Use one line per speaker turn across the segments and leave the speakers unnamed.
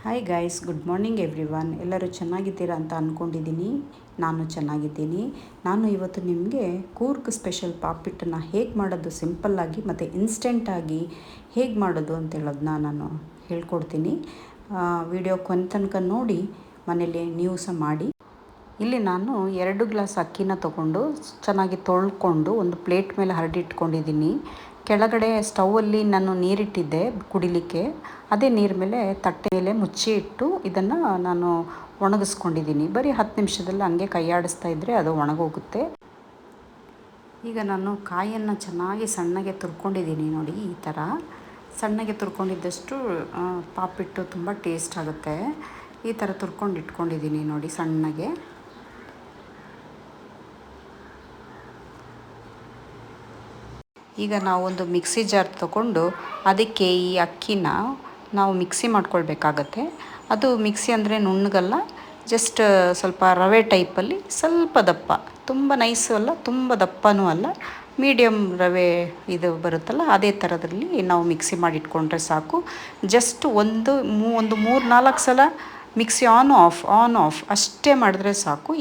Hi guys, good morning everyone. ಎಲ್ಲರೂ ಚೆನ್ನಾಗಿದ್ದೀರಾ ಅಂತ ಅಂದ್ಕೊಂಡಿದ್ದೀನಿ. ನಾನು ಚೆನ್ನಾಗಿದ್ದೀನಿ. ನಾನು ಇವತ್ತು ನಿಮಗೆ ಕೂರ್ಗ್ ಸ್ಪೆಷಲ್ ಪಾಪಿಟ್ಟನ್ನು ಹೇಗೆ ಮಾಡೋದು ಸಿಂಪಲ್ಲಾಗಿ ಮತ್ತು ಇನ್ಸ್ಟೆಂಟಾಗಿ ಹೇಗೆ ಮಾಡೋದು ಅಂತ ಹೇಳೋದನ್ನ ನಾನು ಹೇಳ್ಕೊಡ್ತೀನಿ. ವಿಡಿಯೋ ಕೊನೆ ತನಕ ನೋಡಿ, ಮನೇಲಿ ನೀವು ಸಹ ಮಾಡಿ. ಇಲ್ಲಿ ನಾನು 2 ಗ್ಲಾಸ್ ಅಕ್ಕಿನ ತೊಗೊಂಡು ಚೆನ್ನಾಗಿ ತೊಳ್ಕೊಂಡು ಒಂದು ಪ್ಲೇಟ್ ಮೇಲೆ ಹರಡಿಟ್ಕೊಂಡಿದ್ದೀನಿ. ಕೆಳಗಡೆ ಸ್ಟೌವಲ್ಲಿ ನಾನು ನೀರಿಟ್ಟಿದ್ದೆ ಕುಡಿಲಿಕ್ಕೆ. ಅದೇ ನೀರ ಮೇಲೆ ತಟ್ಟೆ ಮೇಲೆ ಮುಚ್ಚಿ ಇಟ್ಟು ಇದನ್ನು ನಾನು ಒಣಗಿಸ್ಕೊಂಡಿದ್ದೀನಿ. ಬರೀ 10 ನಿಮಿಷದಲ್ಲಿ ಹಂಗೆ ಕೈಯಾಡಿಸ್ತಾ ಇದ್ದರೆ ಅದು ಒಣಗೋಗುತ್ತೆ. ಈಗ ನಾನು ಕಾಯನ್ನು ಚೆನ್ನಾಗಿ ಸಣ್ಣಗೆ ತುರ್ಕೊಂಡಿದ್ದೀನಿ ನೋಡಿ. ಈ ಥರ ಸಣ್ಣಗೆ ತುರ್ಕೊಂಡಿದ್ದಷ್ಟು ಪಾಪಿಟ್ಟು ತುಂಬ ಟೇಸ್ಟ್ ಆಗುತ್ತೆ. ಈ ಥರ ತುರ್ಕೊಂಡು ಇಟ್ಕೊಂಡಿದ್ದೀನಿ ನೋಡಿ ಸಣ್ಣಗೆ. ಈಗ ನಾವೊಂದು ಮಿಕ್ಸಿ ಜಾರ್ ತೊಗೊಂಡು ಅದಕ್ಕೆ ಈ ಅಕ್ಕಿನ ನಾವು ಮಿಕ್ಸಿ ಮಾಡ್ಕೊಳ್ಬೇಕಾಗತ್ತೆ. ಅದು ಮಿಕ್ಸಿ ಅಂದರೆ ನುಣ್ಣಗಲ್ಲ, ಜಸ್ಟ್ ಸ್ವಲ್ಪ ರವೆ ಟೈಪಲ್ಲಿ ಸ್ವಲ್ಪ ದಪ್ಪ, ತುಂಬ ನೈಸು ಅಲ್ಲ, ತುಂಬ ದಪ್ಪನೂ ಅಲ್ಲ, ಮೀಡಿಯಮ್ ರವೆ ಇದು ಬರುತ್ತಲ್ಲ ಅದೇ ಥರದಲ್ಲಿ ನಾವು ಮಿಕ್ಸಿ ಮಾಡಿಟ್ಕೊಂಡ್ರೆ ಸಾಕು. ಜಸ್ಟ್ ಒಂದು 3-4 ಸಲ ಮಿಕ್ಸಿ ಆನ್ ಆಫ್ ಅಷ್ಟೇ ಮಾಡಿದ್ರೆ ಸಾಕು.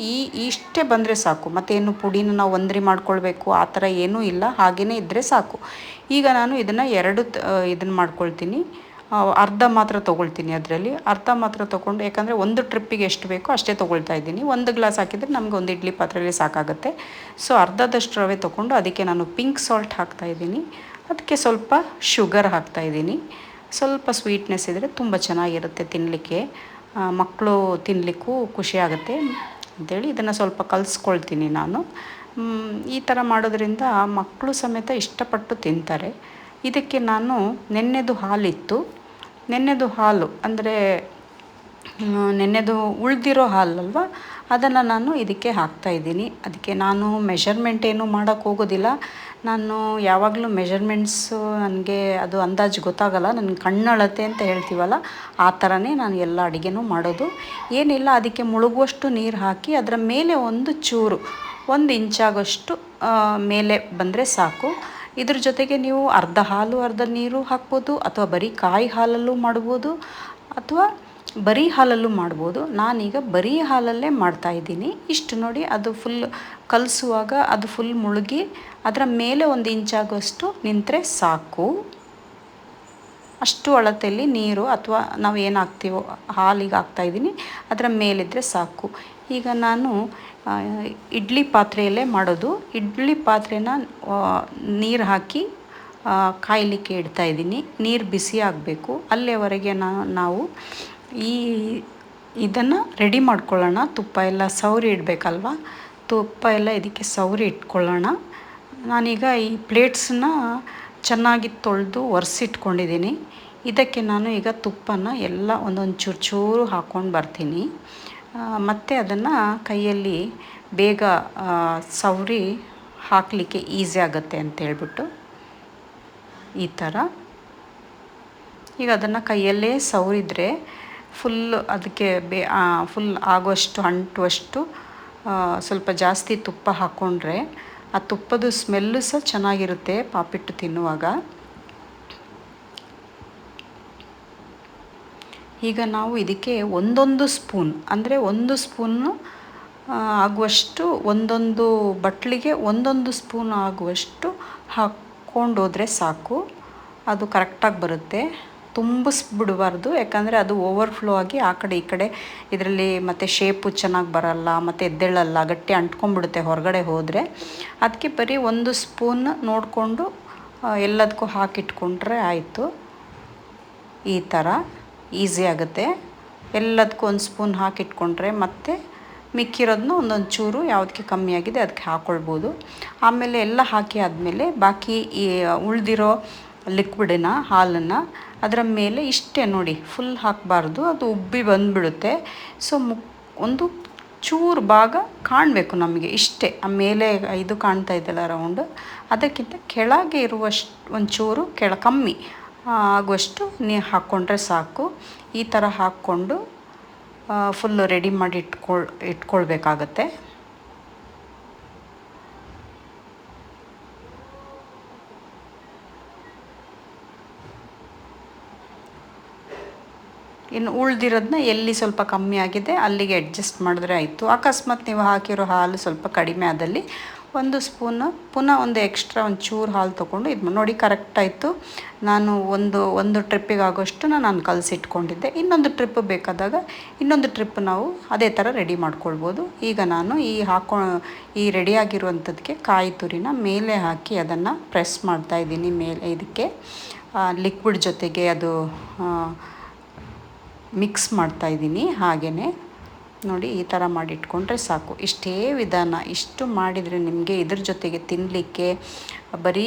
ಇಷ್ಟೇ ಬಂದರೆ ಸಾಕು. ಮತ್ತೇನು ಪುಡಿನ ನಾವು ಒಂದ್ರಿ ಮಾಡ್ಕೊಳ್ಬೇಕು ಆ ಥರ ಏನೂ ಇಲ್ಲ, ಹಾಗೇ ಇದ್ದರೆ ಸಾಕು. ಈಗ ನಾನು ಇದನ್ನು ಮಾಡ್ಕೊಳ್ತೀನಿ. ಅರ್ಧ ಮಾತ್ರ ತೊಗೊಳ್ತೀನಿ. ಅದರಲ್ಲಿ ಅರ್ಧ ಮಾತ್ರ ತೊಗೊಂಡು, ಯಾಕಂದರೆ ಒಂದು ಟ್ರಿಪ್ಪಿಗೆ ಎಷ್ಟು ಬೇಕೋ ಅಷ್ಟೇ ತೊಗೊಳ್ತಾ ಇದ್ದೀನಿ. 1 ಗ್ಲಾಸ್ ಹಾಕಿದರೆ ನಮಗೆ ಒಂದು ಇಡ್ಲಿ ಪಾತ್ರೆಯಲ್ಲಿ ಸಾಕಾಗುತ್ತೆ. ಸೊ ಅರ್ಧದಷ್ಟು ರವೆ ತೊಗೊಂಡು ಅದಕ್ಕೆ ನಾನು ಪಿಂಕ್ ಸಾಲ್ಟ್ ಹಾಕ್ತಾಯಿದ್ದೀನಿ. ಅದಕ್ಕೆ ಸ್ವಲ್ಪ ಶುಗರ್ ಹಾಕ್ತಾಯಿದ್ದೀನಿ. ಸ್ವಲ್ಪ ಸ್ವೀಟ್ನೆಸ್ ಇದ್ದರೆ ತುಂಬ ಚೆನ್ನಾಗಿರುತ್ತೆ ತಿನ್ನಲಿಕ್ಕೆ, ಮಕ್ಕಳು ತಿನ್ನಲಿಕ್ಕೂ ಖುಷಿಯಾಗುತ್ತೆ ಅಂಥೇಳಿ ಇದನ್ನು ಸ್ವಲ್ಪ ಕಲಿಸ್ಕೊಳ್ತೀನಿ ನಾನು. ಈ ಥರ ಮಾಡೋದ್ರಿಂದ ಮಕ್ಕಳು ಸಮೇತ ಇಷ್ಟಪಟ್ಟು ತಿಂತಾರೆ. ಇದಕ್ಕೆ ನಾನು ನೆನ್ನೆದು ಹಾಲು ಅಂದರೆ ನೆನ್ನೆದು ಉಳಿದಿರೋ ಹಾಲಲ್ವ, ಅದನ್ನು ನಾನು ಇದಕ್ಕೆ ಹಾಕ್ತಾಯಿದ್ದೀನಿ. ಅದಕ್ಕೆ ನಾನು ಮೆಷರ್ಮೆಂಟ್ ಏನು ಮಾಡೋಕ್ಕೆ ಹೋಗೋದಿಲ್ಲ. ನಾನು ಯಾವಾಗಲೂ ಮೆಷರ್ಮೆಂಟ್ಸು ನನಗೆ ಅದು ಅಂದಾಜು ಗೊತ್ತಾಗಲ್ಲ. ನನಗೆ ಕಣ್ಣಳತೆ ಅಂತ ಹೇಳ್ತೀವಲ್ಲ, ಆ ಥರನೇ ನಾನು ಎಲ್ಲ ಅಡುಗೆನೂ ಮಾಡೋದು. ಏನಿಲ್ಲ, ಅದಕ್ಕೆ ಮುಳುಗುವಷ್ಟು ನೀರು ಹಾಕಿ ಅದರ ಮೇಲೆ ಒಂದು ಚೂರು 1 ಇಂಚಾಗೋಷ್ಟು ಮೇಲೆ ಬಂದರೆ ಸಾಕು. ಇದ್ರ ಜೊತೆಗೆ ನೀವು ಅರ್ಧ ಹಾಲು ಅರ್ಧ ನೀರು ಹಾಕ್ಬೋದು, ಅಥವಾ ಬರೀ ಕಾಯಿ ಹಾಲಲ್ಲೂ ಮಾಡ್ಬೋದು, ಅಥವಾ ಬರೀ ಹಾಲಲ್ಲೂ ಮಾಡ್ಬೋದು. ನಾನೀಗ ಬರೀ ಹಾಲಲ್ಲೇ ಮಾಡ್ತಾಯಿದ್ದೀನಿ. ಇಷ್ಟು ನೋಡಿ, ಅದು ಫುಲ್ ಕಲಸುವಾಗ ಅದು ಫುಲ್ ಮುಳುಗಿ ಅದರ ಮೇಲೆ 1 ಇಂಚಾಗೋಷ್ಟು ನಿಂತರೆ ಸಾಕು. ಅಷ್ಟು ಅಳತೆಯಲ್ಲಿ ನೀರು ಅಥವಾ ನಾವು ಏನು ಹಾಕ್ತೀವೋ ಹಾಲಿಗೆ ಹಾಕ್ತಾಯಿದ್ದೀನಿ, ಅದರ ಮೇಲಿದ್ದರೆ ಸಾಕು. ಈಗ ನಾನು ಇಡ್ಲಿ ಪಾತ್ರೆಯಲ್ಲೇ ಮಾಡೋದು. ಇಡ್ಲಿ ಪಾತ್ರೆನ ನೀರು ಹಾಕಿ ಕಾಯಲಿಕ್ಕೆ ಇಡ್ತಾಯಿದ್ದೀನಿ. ನೀರು ಬಿಸಿ ಆಗಬೇಕು. ಅಲ್ಲಿಯವರೆಗೆ ನಾವು ಇದನ್ನು ರೆಡಿ ಮಾಡ್ಕೊಳ್ಳೋಣ. ತುಪ್ಪ ಎಲ್ಲ ಸವರಿ ಇಡಬೇಕಲ್ವ, ತುಪ್ಪ ಎಲ್ಲ ಇದಕ್ಕೆ ಸವರಿ ಇಟ್ಕೊಳ್ಳೋಣ. ನಾನೀಗ ಈ ಪ್ಲೇಟ್ಸನ್ನ ಚೆನ್ನಾಗಿ ತೊಳೆದು ಒರೆಸಿಟ್ಕೊಂಡಿದ್ದೀನಿ. ಇದಕ್ಕೆ ನಾನು ಈಗ ತುಪ್ಪನ ಎಲ್ಲ ಒಂದೊಂದು ಚೂರು ಹಾಕ್ಕೊಂಡು ಬರ್ತೀನಿ. ಮತ್ತು ಅದನ್ನು ಕೈಯಲ್ಲಿ ಬೇಗ ಸವರಿ ಹಾಕಲಿಕ್ಕೆ ಈಸಿ ಆಗುತ್ತೆ ಅಂತೇಳ್ಬಿಟ್ಟು ಈ ಥರ. ಈಗ ಅದನ್ನು ಕೈಯಲ್ಲೇ ಸವರಿದ್ರೆ ಅದಕ್ಕೆ ಫುಲ್ ಆಗುವಷ್ಟು ಅಂಟುವಷ್ಟು ಸ್ವಲ್ಪ ಜಾಸ್ತಿ ತುಪ್ಪ ಹಾಕ್ಕೊಂಡ್ರೆ ಆ ತುಪ್ಪದ ಸ್ಮೆಲ್ಲು ಸಹ ಚೆನ್ನಾಗಿರುತ್ತೆ ಪಾಪಿಟ್ಟು ತಿನ್ನುವಾಗ. ಈಗ ನಾವು ಇದಕ್ಕೆ ಒಂದೊಂದು ಸ್ಪೂನ್ ಅಂದರೆ 1 ಸ್ಪೂನು ಆಗುವಷ್ಟು, ಒಂದೊಂದು ಬಟ್ಲಿಗೆ 1 ಸ್ಪೂನ್ ಆಗುವಷ್ಟು ಹಾಕ್ಕೊಂಡೋದ್ರೆ ಸಾಕು. ಅದು ಕರೆಕ್ಟಾಗಿ ಬರುತ್ತೆ. ತುಂಬಿಸ್ಬಿಡಬಾರ್ದು, ಯಾಕಂದರೆ ಅದು ಓವರ್ಫ್ಲೋ ಆಗಿ ಆ ಕಡೆ ಈ ಕಡೆ ಇದರಲ್ಲಿ ಮತ್ತು ಶೇಪು ಚೆನ್ನಾಗಿ ಬರಲ್ಲ, ಮತ್ತು ಎದ್ದೇಳಲ್ಲ, ಗಟ್ಟಿ ಅಂಟ್ಕೊಂಡ್ಬಿಡುತ್ತೆ ಹೊರಗಡೆ ಹೋದರೆ. ಅದಕ್ಕೆ ಬರೀ 1 ಸ್ಪೂನ್ ನೋಡಿಕೊಂಡು ಎಲ್ಲದಕ್ಕೂ ಹಾಕಿಟ್ಕೊಂಡ್ರೆ ಆಯಿತು. ಈ ಥರ ಈಸಿ ಆಗುತ್ತೆ. ಎಲ್ಲದಕ್ಕೂ 1 ಸ್ಪೂನ್ ಹಾಕಿಟ್ಕೊಂಡ್ರೆ ಮತ್ತೆ ಮಿಕ್ಕಿರೋದನ್ನ ಒಂದೊಂದು ಚೂರು ಯಾವುದಕ್ಕೆ ಕಮ್ಮಿ ಆಗಿದೆ ಅದಕ್ಕೆ ಹಾಕ್ಕೊಳ್ಬೋದು. ಆಮೇಲೆ ಎಲ್ಲ ಹಾಕಿ ಆದಮೇಲೆ ಬಾಕಿ ಈ ಉಳಿದಿರೋ ಲಿಕ್ವಿಡನ್ನ, ಹಾಲನ್ನು ಅದರ ಮೇಲೆ ಇಷ್ಟೇ ನೋಡಿ, ಫುಲ್ ಹಾಕಬಾರ್ದು, ಅದು ಉಬ್ಬಿ ಬಂದುಬಿಡುತ್ತೆ. ಸೊ ಒಂದು ಚೂರು ಭಾಗ ಕಾಣಬೇಕು ನಮಗೆ, ಇಷ್ಟೇ. ಆಮೇಲೆ ಇದು ಕಾಣ್ತಾ ಇದೆಯಲ್ಲ ರೌಂಡು, ಅದಕ್ಕಿಂತ ಕೆಳಗೆ ಇರುವಷ್ಟು ಒಂಚೂರು ಕಮ್ಮಿ ಆಗುವಷ್ಟು ನೀರು ಹಾಕ್ಕೊಂಡ್ರೆ ಸಾಕು. ಈ ಥರ ಹಾಕ್ಕೊಂಡು ಫುಲ್ಲು ರೆಡಿ ಮಾಡಿ ಇಟ್ಕೊಳ್ಬೇಕಾಗತ್ತೆ. ಇನ್ನು ಉಳ್ದಿರೋದನ್ನ ಎಲ್ಲಿ ಸ್ವಲ್ಪ ಕಮ್ಮಿ ಆಗಿದೆ ಅಲ್ಲಿಗೆ ಅಡ್ಜಸ್ಟ್ ಮಾಡಿದ್ರೆ ಆಯಿತು. ಅಕಸ್ಮಾತ್ ನೀವು ಹಾಕಿರೋ ಹಾಲು ಸ್ವಲ್ಪ ಕಡಿಮೆ ಆದಲ್ಲಿ ಒಂದು ಸ್ಪೂನು ಪುನಃ ಒಂದು ಎಕ್ಸ್ಟ್ರಾ ಒಂದು ಚೂರು ಹಾಲು ತೊಗೊಂಡು ಇದು ನೋಡಿ ಕರೆಕ್ಟ್ ಆಯಿತು. ನಾನು ಒಂದು ಟ್ರಿಪ್ಪಿಗೆ ಆಗೋಷ್ಟು ನಾನು ಕಲಸಿಟ್ಕೊಂಡಿದ್ದೆ. ಇನ್ನೊಂದು ಟ್ರಿಪ್ ಬೇಕಾದಾಗ ಇನ್ನೊಂದು ಟ್ರಿಪ್ ನಾವು ಅದೇ ಥರ ರೆಡಿ ಮಾಡ್ಕೊಳ್ಬೋದು. ಈಗ ನಾನು ಈ ರೆಡಿಯಾಗಿರುವಂಥದ್ದಕ್ಕೆ ಕಾಯಿ ತುರಿನ ಮೇಲೆ ಹಾಕಿ ಅದನ್ನು ಪ್ರೆಸ್ ಮಾಡ್ತಾಯಿದ್ದೀನಿ ಮೇಲೆ ಇದಕ್ಕೆ ಲಿಕ್ವಿಡ್ ಜೊತೆಗೆ ಅದು ಮಿಕ್ಸ್ ಮಾಡ್ತಾಯಿದ್ದೀನಿ. ಹಾಗೆಯೇ ನೋಡಿ ಈ ಥರ ಮಾಡಿಟ್ಕೊಂಡ್ರೆ ಸಾಕು. ಇಷ್ಟೇ ವಿಧಾನ. ಇಷ್ಟು ಮಾಡಿದರೆ ನಿಮಗೆ ಇದ್ರ ಜೊತೆಗೆ ತಿನ್ನಲಿಕ್ಕೆ ಬರೀ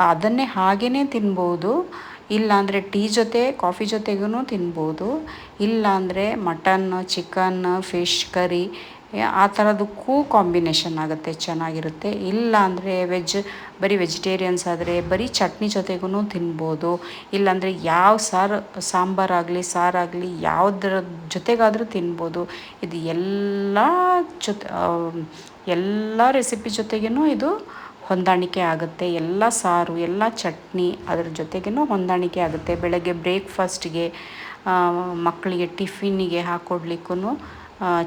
ಅದನ್ನೇ ಹಾಗೇ ತಿನ್ಬೋದು. ಇಲ್ಲಾಂದರೆ ಟೀ ಜೊತೆ ಕಾಫಿ ಜೊತೆಗೂ ತಿನ್ಬೋದು. ಇಲ್ಲಾಂದರೆ ಮಟನ್, ಚಿಕನ್, ಫಿಶ್ ಕರಿ ಆ ಥರದಕ್ಕೂ ಕಾಂಬಿನೇಷನ್ ಆಗುತ್ತೆ, ಚೆನ್ನಾಗಿರುತ್ತೆ. ಇಲ್ಲ ಬರೀ ವೆಜಿಟೇರಿಯನ್ಸ್ ಆದರೆ ಬರೀ ಚಟ್ನಿ ಜೊತೆಗೂ ತಿನ್ಬೋದು. ಇಲ್ಲಾಂದರೆ ಯಾವ ಸಾಂಬಾರಾಗಲಿ ಸಾರಾಗಲಿ ಯಾವುದರ ಜೊತೆಗಾದರೂ ತಿನ್ಬೋದು. ಇದು ಎಲ್ಲ ರೆಸಿಪಿ ಜೊತೆಗೂ ಇದು ಹೊಂದಾಣಿಕೆ ಆಗುತ್ತೆ. ಎಲ್ಲ ಸಾರು, ಎಲ್ಲ ಚಟ್ನಿ ಅದ್ರ ಜೊತೆಗೂ ಹೊಂದಾಣಿಕೆ ಆಗುತ್ತೆ. ಬೆಳಗ್ಗೆ ಬ್ರೇಕ್ಫಾಸ್ಟಿಗೆ, ಮಕ್ಕಳಿಗೆ ಟಿಫಿನ್ನಿಗೆ ಹಾಕ್ಕೊಡ್ಲಿಕ್ಕೂ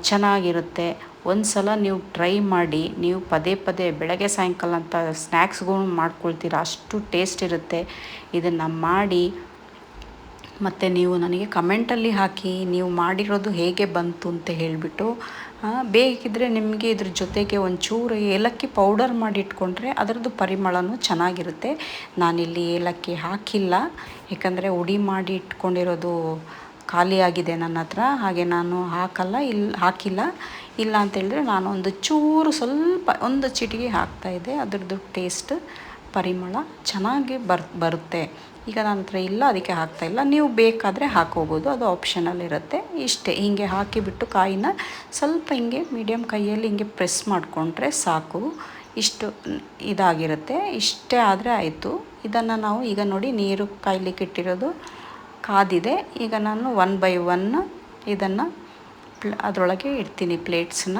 ಚೆನ್ನಾಗಿರುತ್ತೆ. ಒಂದು ಸಲ ನೀವು ಟ್ರೈ ಮಾಡಿ. ನೀವು ಪದೇ ಪದೇ ಬೆಳಗ್ಗೆ ಸಾಯಂಕಾಲ ಅಂತ ಸ್ನ್ಯಾಕ್ಸ್ಗಳು ಮಾಡ್ಕೊಳ್ತೀರ, ಅಷ್ಟು ಟೇಸ್ಟ್ ಇರುತ್ತೆ. ಇದನ್ನು ಮಾಡಿ ಮತ್ತು ನೀವು ನನಗೆ ಕಮೆಂಟಲ್ಲಿ ಹಾಕಿ ನೀವು ಮಾಡಿರೋದು ಹೇಗೆ ಬಂತು ಅಂತ ಹೇಳಿಬಿಟ್ಟು. ಬೇಕಿದ್ದರೆ ನಿಮಗೆ ಇದ್ರ ಜೊತೆಗೆ ಒಂಚೂರು ಏಲಕ್ಕಿ ಪೌಡರ್ ಮಾಡಿ ಇಟ್ಕೊಂಡ್ರೆ ಅದರದ್ದು ಪರಿಮಳನೂ ಚೆನ್ನಾಗಿರುತ್ತೆ. ನಾನಿಲ್ಲಿ ಏಲಕ್ಕಿ ಹಾಕಿಲ್ಲ, ಯಾಕಂದರೆ ಹುಡಿ ಮಾಡಿ ಇಟ್ಕೊಂಡಿರೋದು ಖಾಲಿಯಾಗಿದೆ ನನ್ನ ಹತ್ರ. ಹಾಗೆ ನಾನು ಹಾಕಿಲ್ಲ. ಇಲ್ಲ ಅಂತೇಳಿದ್ರೆ ನಾನು ಒಂದು ಚೂರು ಸ್ವಲ್ಪ ಒಂದು ಚಿಟಿಕೆ ಹಾಕ್ತಾಯಿದ್ದೆ. ಅದರದ್ದು ಟೇಸ್ಟ್ ಪರಿಮಳ ಚೆನ್ನಾಗಿ ಬರುತ್ತೆ. ಈಗ ನನ್ನ ಹತ್ರ ಇಲ್ಲ, ಅದಕ್ಕೆ ಹಾಕ್ತಾಯಿಲ್ಲ. ನೀವು ಬೇಕಾದರೆ ಹಾಕೋಬೋದು, ಅದು ಆಪ್ಷನಲ್ ಇರುತ್ತೆ. ಇಷ್ಟೇ, ಹೀಗೆ ಹಾಕಿಬಿಟ್ಟು ಕಾಯಿನ ಸ್ವಲ್ಪ ಹಿಂಗೆ ಮೀಡಿಯಮ್ ಕೈಯಲ್ಲಿ ಹಿಂಗೆ ಪ್ರೆಸ್ ಮಾಡಿಕೊಂಡ್ರೆ ಸಾಕು. ಇಷ್ಟು ಇದಾಗಿರುತ್ತೆ. ಇಷ್ಟೇ ಆದರೆ ಆಯಿತು. ಇದನ್ನು ನಾವು ಈಗ ನೋಡಿ ನೀರು ಕಾಯ್ಲಿಕ್ಕೆ ಇಟ್ಟಿರೋದು ಕಾದಿದೆ. ಈಗ ನಾನು 1 by 1 ಇದನ್ನು ಅದರೊಳಗೆ ಇಡ್ತೀನಿ ಪ್ಲೇಟ್ಸನ್ನ.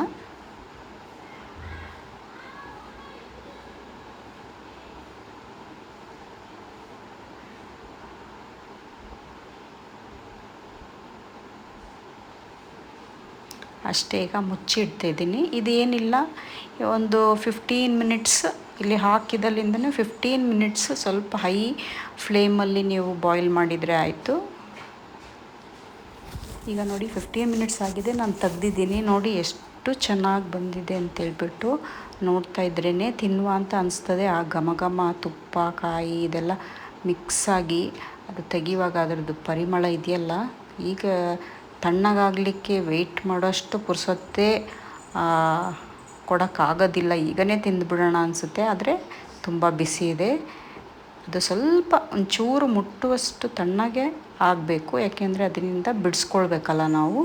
ಅಷ್ಟೇ, ಈಗ ಮುಚ್ಚಿಡ್ತಾಯಿದ್ದೀನಿ. ಇದೇನಿಲ್ಲ, ಒಂದು 15 ಮಿನಿಟ್ಸ್ ಇಲ್ಲಿ ಹಾಕಿದಲ್ಲಿಂದನೇ 15 ಮಿನಿಟ್ಸ್ ಸ್ವಲ್ಪ ಹೈ ಫ್ಲೇಮಲ್ಲಿ ನೀವು ಬಾಯ್ಲ್ ಮಾಡಿದರೆ ಆಯಿತು. ಈಗ ನೋಡಿ 15 ಮಿನಿಟ್ಸ್ ಆಗಿದೆ, ನಾನು ತೆಗ್ದಿದ್ದೀನಿ. ನೋಡಿ ಎಷ್ಟು ಚೆನ್ನಾಗಿ ಬಂದಿದೆ ಅಂತೇಳ್ಬಿಟ್ಟು ನೋಡ್ತಾ ಇದ್ರೇ ತಿನ್ನುವ ಅಂತ ಅನಿಸ್ತದೆ. ಆ ಘಮ ತುಪ್ಪ ಕಾಯಿ ಇದೆಲ್ಲ ಮಿಕ್ಸಾಗಿ ಅದು ತೆಗಿಯುವಾಗ ಅದರದ್ದು ಪರಿಮಳ ಇದೆಯಲ್ಲ, ಈಗ ತಣ್ಣಗಾಗಲಿಕ್ಕೆ ವೆಯ್ಟ್ ಮಾಡೋಷ್ಟು ಪುರ್ಸೊತ್ತೇ ಕೊಡೋಕ್ಕಾಗೋದಿಲ್ಲ. ಈಗಲೇ ತಿಂದುಬಿಡೋಣ ಅನಿಸುತ್ತೆ, ಆದರೆ ತುಂಬ ಬಿಸಿ ಇದೆ. ಅದು ಸ್ವಲ್ಪ ಒಂಚೂರು ಮುಟ್ಟುವಷ್ಟು ತಣ್ಣಗೆ ಆಗಬೇಕು, ಯಾಕೆಂದರೆ ಅದರಿಂದ ಬಿಡಿಸ್ಕೊಳ್ಬೇಕಲ್ಲ ನಾವು,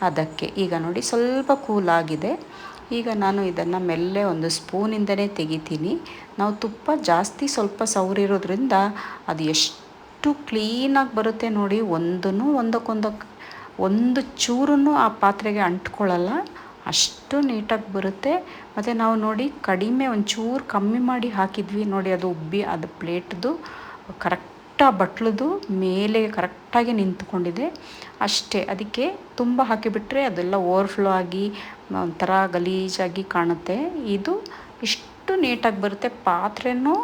ಅದಕ್ಕೆ. ಈಗ ನೋಡಿ ಸ್ವಲ್ಪ ಕೂಲಾಗಿದೆ. ಈಗ ನಾನು ಇದನ್ನು ಮೆಲ್ಲೆ ಒಂದು ಸ್ಪೂನಿಂದನೇ ತೆಗಿತೀನಿ. ನಾವು ತುಪ್ಪ ಜಾಸ್ತಿ ಸ್ವಲ್ಪ ಸವರಿರೋದ್ರಿಂದ ಅದು ಎಷ್ಟು ಕ್ಲೀನಾಗಿ ಬರುತ್ತೆ ನೋಡಿ. ಒಂದು ಚೂರೂ ಆ ಪಾತ್ರೆಗೆ ಅಂಟ್ಕೊಳ್ಳಲ್ಲ, ಅಷ್ಟು ನೀಟಾಗಿ ಬರುತ್ತೆ. ಮತ್ತು ನಾವು ನೋಡಿ ಕಡಿಮೆ ಒಂಚೂರು ಕಮ್ಮಿ ಮಾಡಿ ಹಾಕಿದ್ವಿ ನೋಡಿ, ಅದು ಉಬ್ಬಿ ಅದು ಪ್ಲೇಟ್ದು ಕರೆಕ್ಟ್ ಆ ಬಟ್ಲದು ಮೇಲೆ ಕರೆಕ್ಟಾಗಿ ನಿಂತ್ಕೊಂಡಿದೆ ಅಷ್ಟೇ. ಅದಕ್ಕೆ ತುಂಬ ಹಾಕಿಬಿಟ್ರೆ ಅದೆಲ್ಲ ಓವರ್ಫ್ಲೋ ಆಗಿ ಒಂಥರ ಗಲೀಜಾಗಿ ಕಾಣುತ್ತೆ. ಇದು ಇಷ್ಟು ನೀಟಾಗಿ ಬರುತ್ತೆ. ಪಾತ್ರೆನೂ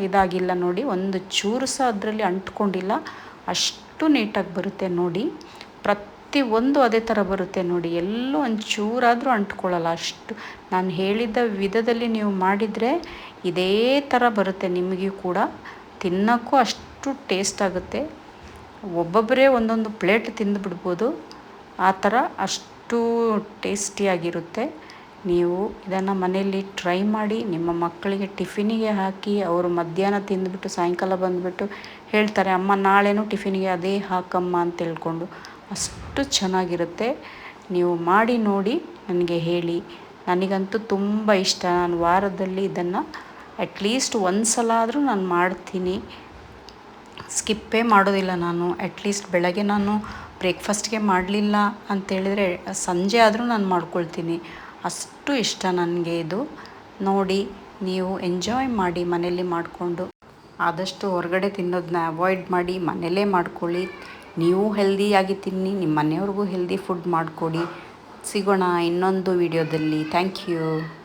ಇದಾಗಿಲ್ಲ ನೋಡಿ, ಒಂದು ಚೂರು ಸಹ ಅದರಲ್ಲಿ ಅಂಟ್ಕೊಂಡಿಲ್ಲ, ಅಷ್ಟು ನೀಟಾಗಿ ಬರುತ್ತೆ ನೋಡಿ. ಪ್ರತಿಯೊಂದು ಅದೇ ಥರ ಬರುತ್ತೆ ನೋಡಿ, ಎಲ್ಲೂ ಒಂಚೂರಾದರೂ ಅಂಟ್ಕೊಳ್ಳಲ್ಲ. ಅಷ್ಟು ನಾನು ಹೇಳಿದ ವಿಧದಲ್ಲಿ ನೀವು ಮಾಡಿದರೆ ಇದೇ ಥರ ಬರುತ್ತೆ. ನಿಮಗೂ ಕೂಡ ತಿನ್ನೋಕ್ಕೂ ಅಷ್ಟು ಟೇಸ್ಟ್ ಆಗುತ್ತೆ. ಒಬ್ಬೊಬ್ಬರೇ ಒಂದೊಂದು ಪ್ಲೇಟ್ ತಿಂದುಬಿಡ್ಬೋದು, ಆ ಥರ ಅಷ್ಟು ಟೇಸ್ಟಿಯಾಗಿರುತ್ತೆ. ನೀವು ಇದನ್ನು ಮನೆಯಲ್ಲಿ ಟ್ರೈ ಮಾಡಿ, ನಿಮ್ಮ ಮಕ್ಕಳಿಗೆ ಟಿಫಿನಿಗೆ ಹಾಕಿ, ಅವರು ಮಧ್ಯಾಹ್ನ ತಿಂದುಬಿಟ್ಟು ಸಾಯಂಕಾಲ ಬಂದುಬಿಟ್ಟು ಹೇಳ್ತಾರೆ, ಅಮ್ಮ ನಾಳೆನೂ ಟಿಫಿನಿಗೆ ಅದೇ ಹಾಕಮ್ಮ ಅಂತ ಹೇಳ್ಕೊಂಡು. ಅಷ್ಟು ಚೆನ್ನಾಗಿರುತ್ತೆ. ನೀವು ಮಾಡಿ ನೋಡಿ, ನನಗೆ ಹೇಳಿ. ನನಗಂತೂ ತುಂಬ ಇಷ್ಟ. ನಾನು ವಾರದಲ್ಲಿ ಇದನ್ನು ಅಟ್ಲೀಸ್ಟ್ ಒಂದು ಸಲ ಆದರೂ ನಾನು ಮಾಡ್ತೀನಿ, ಸ್ಕಿಪ್ಪೇ ಮಾಡೋದಿಲ್ಲ ನಾನು. ಅಟ್ಲೀಸ್ಟ್ ಬೆಳಗ್ಗೆ ನಾನು ಬ್ರೇಕ್ಫಾಸ್ಟ್ಗೆ ಮಾಡಲಿಲ್ಲ ಅಂತೇಳಿದರೆ ಸಂಜೆ ಆದರೂ ನಾನು ಮಾಡ್ಕೊಳ್ತೀನಿ, ಅಷ್ಟು ಇಷ್ಟ ನನಗೆ ಇದು. ನೋಡಿ, ನೀವು ಎಂಜಾಯ್ ಮಾಡಿ ಮನೇಲಿ ಮಾಡಿಕೊಂಡು. ಆದಷ್ಟು ಹೊರಗಡೆ ತಿನ್ನೋದನ್ನ ಅವಾಯ್ಡ್ ಮಾಡಿ, ಮನೆಯಲ್ಲೇ ಮಾಡ್ಕೊಳ್ಳಿ. ನೀವು ಹೆಲ್ದಿಯಾಗಿ ತಿನ್ನಿ, ನಿಮ್ಮ ಮನೆಯವ್ರಿಗೂ ಹೆಲ್ದಿ ಫುಡ್ ಮಾಡಿಕೊಡಿ. ಸಿಗೋಣ ಇನ್ನೊಂದು ವಿಡಿಯೋದಲ್ಲಿ. Thank you.